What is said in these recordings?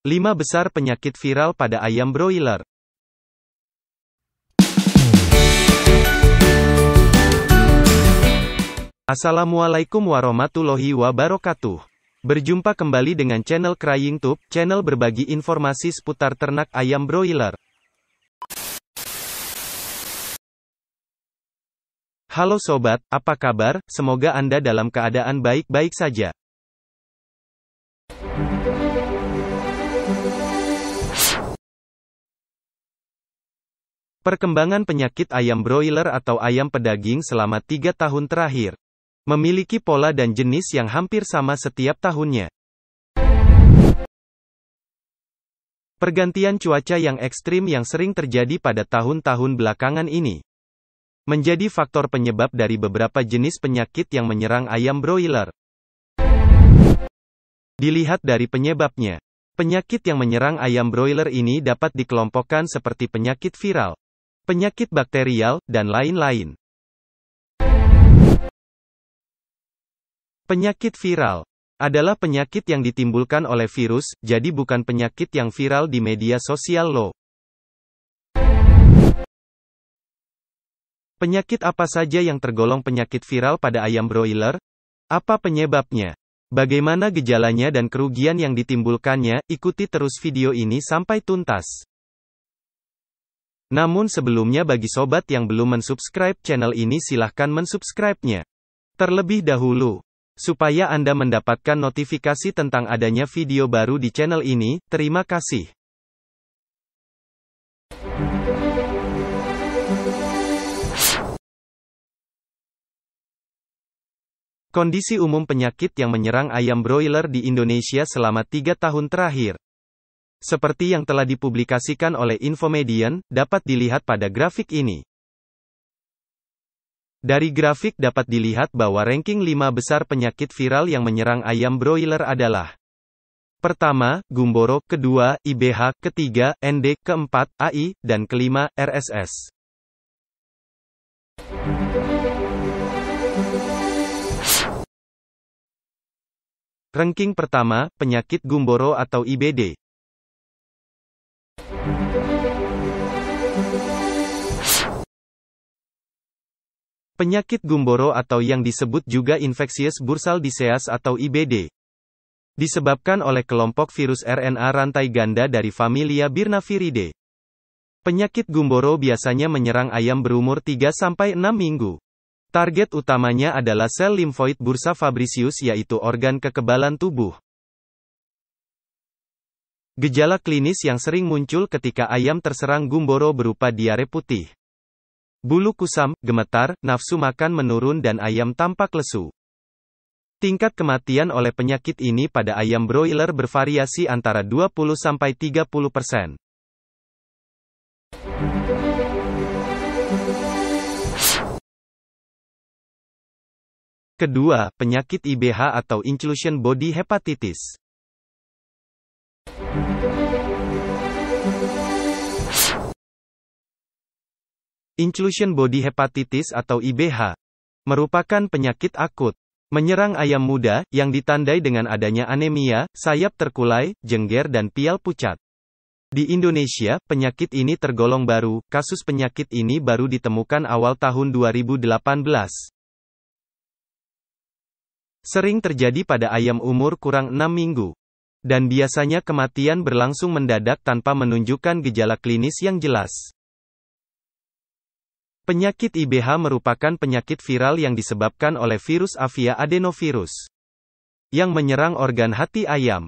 5 besar penyakit viral pada ayam broiler. Assalamualaikum warahmatullahi wabarakatuh. Berjumpa kembali dengan channel Crying Tube, channel berbagi informasi seputar ternak ayam broiler. Halo sobat, apa kabar? Semoga Anda dalam keadaan baik-baik saja. Perkembangan penyakit ayam broiler atau ayam pedaging selama 3 tahun terakhir memiliki pola dan jenis yang hampir sama setiap tahunnya. Pergantian cuaca yang ekstrim yang sering terjadi pada tahun-tahun belakangan ini menjadi faktor penyebab dari beberapa jenis penyakit yang menyerang ayam broiler. Dilihat dari penyebabnya, penyakit yang menyerang ayam broiler ini dapat dikelompokkan seperti penyakit viral, penyakit bakterial, dan lain-lain. Penyakit viral adalah penyakit yang ditimbulkan oleh virus, jadi bukan penyakit yang viral di media sosial loh. Penyakit apa saja yang tergolong penyakit viral pada ayam broiler? Apa penyebabnya? Bagaimana gejalanya dan kerugian yang ditimbulkannya? Ikuti terus video ini sampai tuntas. Namun sebelumnya bagi sobat yang belum mensubscribe channel ini silahkan mensubscribe-nya terlebih dahulu, supaya Anda mendapatkan notifikasi tentang adanya video baru di channel ini. Terima kasih. Kondisi umum penyakit yang menyerang ayam broiler di Indonesia selama 3 tahun terakhir, seperti yang telah dipublikasikan oleh Infomedian, dapat dilihat pada grafik ini. Dari grafik dapat dilihat bahwa ranking 5 besar penyakit viral yang menyerang ayam broiler adalah: pertama, Gumboro, kedua, IBH, ketiga, ND, keempat, AI, dan kelima, RSS. Ranking pertama, penyakit Gumboro atau IBD. Penyakit Gumboro atau yang disebut juga Infectious Bursal Disease atau IBD disebabkan oleh kelompok virus RNA rantai ganda dari familia Birnaviridae. Penyakit Gumboro biasanya menyerang ayam berumur 3-6 minggu. Target utamanya adalah sel limfoid bursa Fabricius, yaitu organ kekebalan tubuh. Gejala klinis yang sering muncul ketika ayam terserang Gumboro berupa diare putih, bulu kusam, gemetar, nafsu makan menurun dan ayam tampak lesu. Tingkat kematian oleh penyakit ini pada ayam broiler bervariasi antara 20-30%. Kedua, penyakit IBH atau Inclusion Body Hepatitis. Inclusion Body Hepatitis atau IBH merupakan penyakit akut menyerang ayam muda yang ditandai dengan adanya anemia, sayap terkulai, jengger dan pial pucat. Di Indonesia, penyakit ini tergolong baru. Kasus penyakit ini baru ditemukan awal tahun 2018. Sering terjadi pada ayam umur kurang 6 minggu. Dan biasanya kematian berlangsung mendadak tanpa menunjukkan gejala klinis yang jelas. Penyakit IBH merupakan penyakit viral yang disebabkan oleh virus Avia adenovirus yang menyerang organ hati ayam.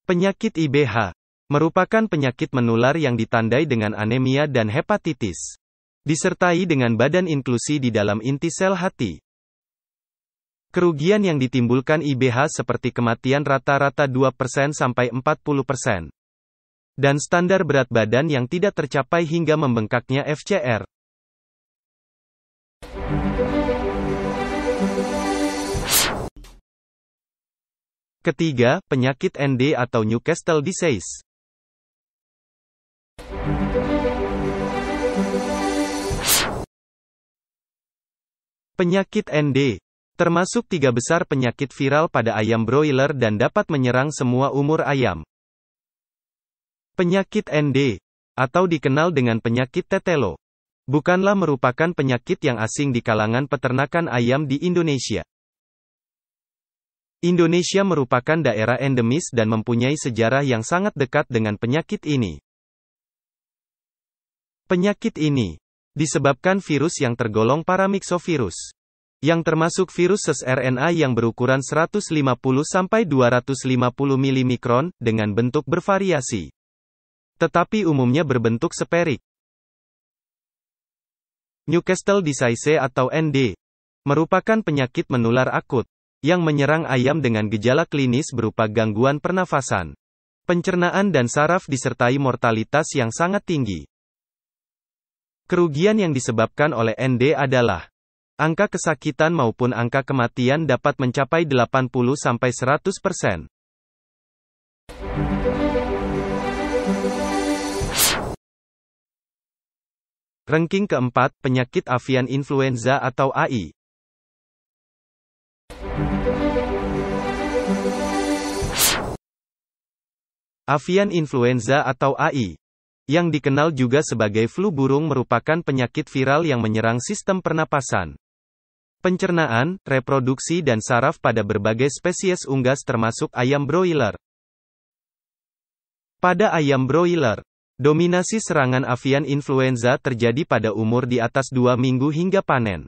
Penyakit IBH merupakan penyakit menular yang ditandai dengan anemia dan hepatitis, disertai dengan badan inklusi di dalam inti sel hati. Kerugian yang ditimbulkan IBH seperti kematian rata-rata 2%-40%. Dan standar berat badan yang tidak tercapai hingga membengkaknya FCR. Ketiga, penyakit ND atau Newcastle Disease. Penyakit ND Termasuk 3 besar penyakit viral pada ayam broiler dan dapat menyerang semua umur ayam. Penyakit ND, atau dikenal dengan penyakit tetelo, bukanlah merupakan penyakit yang asing di kalangan peternakan ayam di Indonesia. Indonesia merupakan daerah endemis dan mempunyai sejarah yang sangat dekat dengan penyakit ini. Penyakit ini disebabkan virus yang tergolong paramyxovirus, yang termasuk virus ses-RNA yang berukuran 150-250 mm dengan bentuk bervariasi, tetapi umumnya berbentuk sferik. Newcastle disease atau ND merupakan penyakit menular akut yang menyerang ayam dengan gejala klinis berupa gangguan pernafasan, pencernaan dan saraf disertai mortalitas yang sangat tinggi. Kerugian yang disebabkan oleh ND adalah angka kesakitan maupun angka kematian dapat mencapai 80-100%. Ranking keempat, penyakit avian influenza atau AI. Avian influenza atau AI, yang dikenal juga sebagai flu burung, merupakan penyakit viral yang menyerang sistem pernapasan, pencernaan, reproduksi dan saraf pada berbagai spesies unggas termasuk ayam broiler. Pada ayam broiler, dominasi serangan avian influenza terjadi pada umur di atas 2 minggu hingga panen.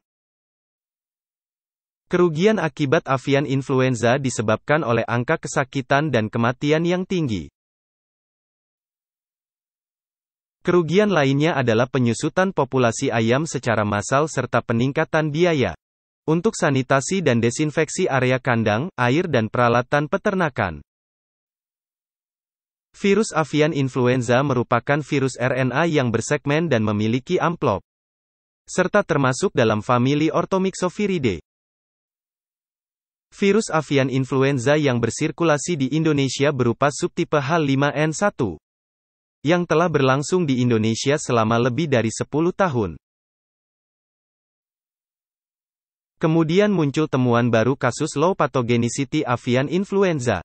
Kerugian akibat avian influenza disebabkan oleh angka kesakitan dan kematian yang tinggi. Kerugian lainnya adalah penyusutan populasi ayam secara massal serta peningkatan biaya untuk sanitasi dan desinfeksi area kandang, air dan peralatan peternakan. Virus avian influenza merupakan virus RNA yang bersegmen dan memiliki amplop, serta termasuk dalam famili Orthomyxoviridae. Virus avian influenza yang bersirkulasi di Indonesia berupa subtipe H5N1, yang telah berlangsung di Indonesia selama lebih dari 10 tahun. Kemudian muncul temuan baru kasus low pathogenicity avian influenza,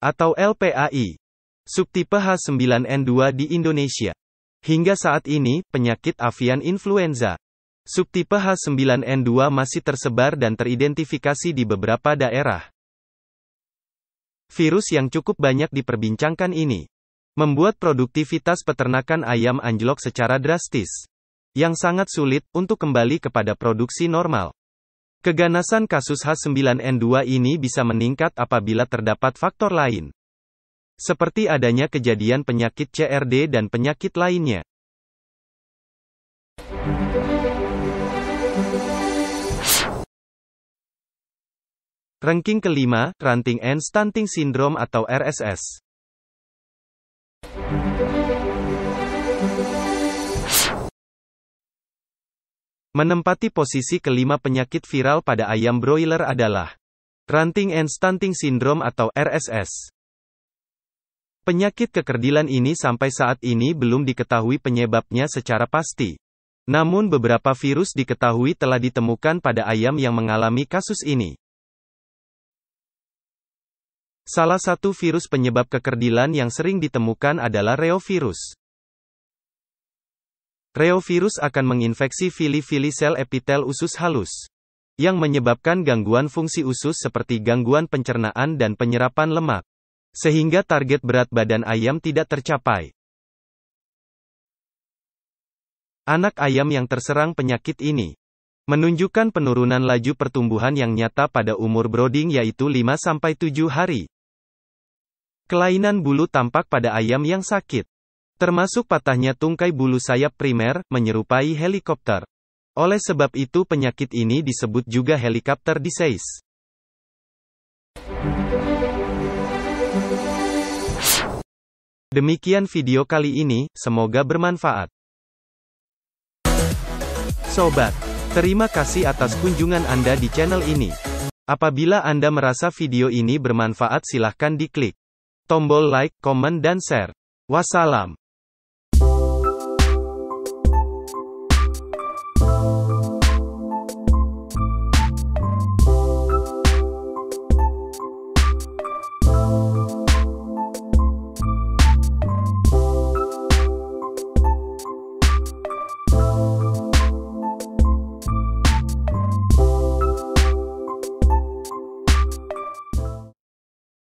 atau LPAI, subtipe H9N2 di Indonesia. Hingga saat ini, penyakit avian influenza subtipe H9N2 masih tersebar dan teridentifikasi di beberapa daerah. Virus yang cukup banyak diperbincangkan ini membuat produktivitas peternakan ayam anjlok secara drastis, yang sangat sulit untuk kembali kepada produksi normal. Keganasan kasus H9N2 ini bisa meningkat apabila terdapat faktor lain, seperti adanya kejadian penyakit CRD dan penyakit lainnya. Ranking kelima, Runting and Stunting Syndrome atau RSS. Menempati posisi kelima penyakit viral pada ayam broiler adalah Runting and Stunting Syndrome atau RSS. Penyakit kekerdilan ini sampai saat ini belum diketahui penyebabnya secara pasti. Namun beberapa virus diketahui telah ditemukan pada ayam yang mengalami kasus ini. Salah satu virus penyebab kekerdilan yang sering ditemukan adalah reovirus. Reovirus akan menginfeksi fili-fili sel epitel usus halus, yang menyebabkan gangguan fungsi usus seperti gangguan pencernaan dan penyerapan lemak, sehingga target berat badan ayam tidak tercapai. Anak ayam yang terserang penyakit ini menunjukkan penurunan laju pertumbuhan yang nyata pada umur brooding yaitu 5-7 hari. Kelainan bulu tampak pada ayam yang sakit, termasuk patahnya tungkai bulu sayap primer, menyerupai helikopter. Oleh sebab itu penyakit ini disebut juga helicopter disease. Demikian video kali ini, semoga bermanfaat. Sobat, terima kasih atas kunjungan Anda di channel ini. Apabila Anda merasa video ini bermanfaat silahkan diklik tombol like, komen dan share. Wassalam.